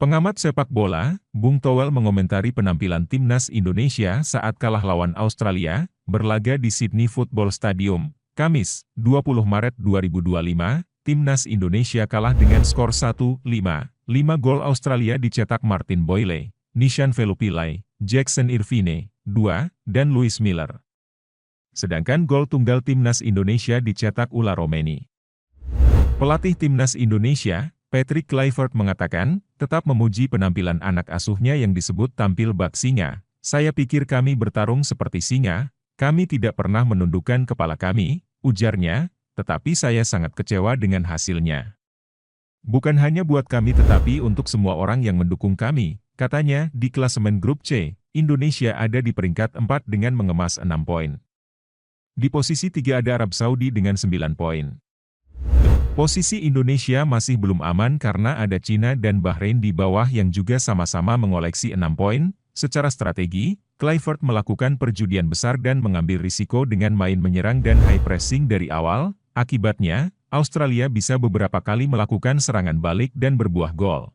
Pengamat sepak bola, Bung Towel mengomentari penampilan timnas Indonesia saat kalah lawan Australia, berlaga di Sydney Football Stadium, Kamis, 20 Maret 2025, timnas Indonesia kalah dengan skor 1-5. 5 gol Australia dicetak Martin Boyle, Nishan Velupillai, Jackson Irvine, 2, dan Louis Miller. Sedangkan gol tunggal timnas Indonesia dicetak Ula Romeni. Pelatih timnas Indonesia, Patrick Kluivert mengatakan, tetap memuji penampilan anak asuhnya yang disebut tampil bak singa. Saya pikir kami bertarung seperti singa, kami tidak pernah menundukkan kepala kami, ujarnya, tetapi saya sangat kecewa dengan hasilnya. Bukan hanya buat kami tetapi untuk semua orang yang mendukung kami, katanya, di klasemen grup C, Indonesia ada di peringkat 4 dengan mengemas 6 poin. Di posisi 3 ada Arab Saudi dengan 9 poin. Posisi Indonesia masih belum aman karena ada Cina dan Bahrain di bawah yang juga sama-sama mengoleksi 6 poin. Secara strategi, Kluivert melakukan perjudian besar dan mengambil risiko dengan main menyerang dan high pressing dari awal. Akibatnya, Australia bisa beberapa kali melakukan serangan balik dan berbuah gol.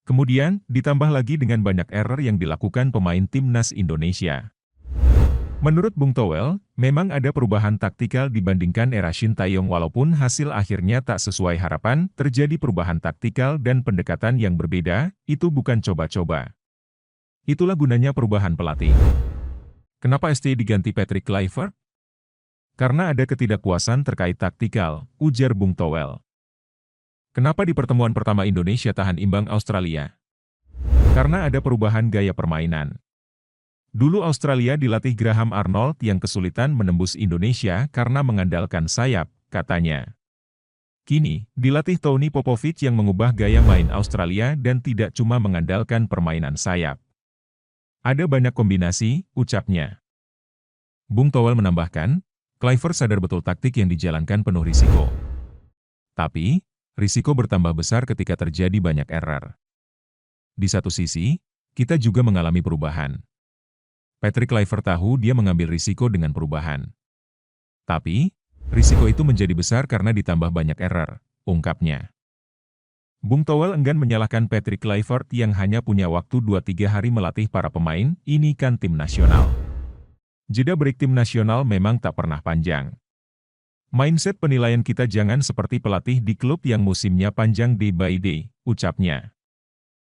Kemudian, ditambah lagi dengan banyak error yang dilakukan pemain timnas Indonesia. Menurut Bung Towel, memang ada perubahan taktikal dibandingkan era Shin Tae-yong walaupun hasil akhirnya tak sesuai harapan, terjadi perubahan taktikal dan pendekatan yang berbeda, itu bukan coba-coba. Itulah gunanya perubahan pelatih. Kenapa ST diganti Patrick Kluivert? Karena ada ketidakpuasan terkait taktikal, ujar Bung Towel. Kenapa di pertemuan pertama Indonesia tahan imbang Australia? Karena ada perubahan gaya permainan. Dulu Australia dilatih Graham Arnold yang kesulitan menembus Indonesia karena mengandalkan sayap, katanya. Kini, dilatih Tony Popovic yang mengubah gaya main Australia dan tidak cuma mengandalkan permainan sayap. Ada banyak kombinasi, ucapnya. Bung Towel menambahkan, Kluivert sadar betul taktik yang dijalankan penuh risiko. Tapi, risiko bertambah besar ketika terjadi banyak error. Di satu sisi, kita juga mengalami perubahan. Patrick Kluivert tahu dia mengambil risiko dengan perubahan. Tapi, risiko itu menjadi besar karena ditambah banyak error, ungkapnya. Bung Towel enggan menyalahkan Patrick Kluivert yang hanya punya waktu 2-3 hari melatih para pemain, ini kan tim nasional. Jeda break tim nasional memang tak pernah panjang. Mindset penilaian kita jangan seperti pelatih di klub yang musimnya panjang day by day, ucapnya.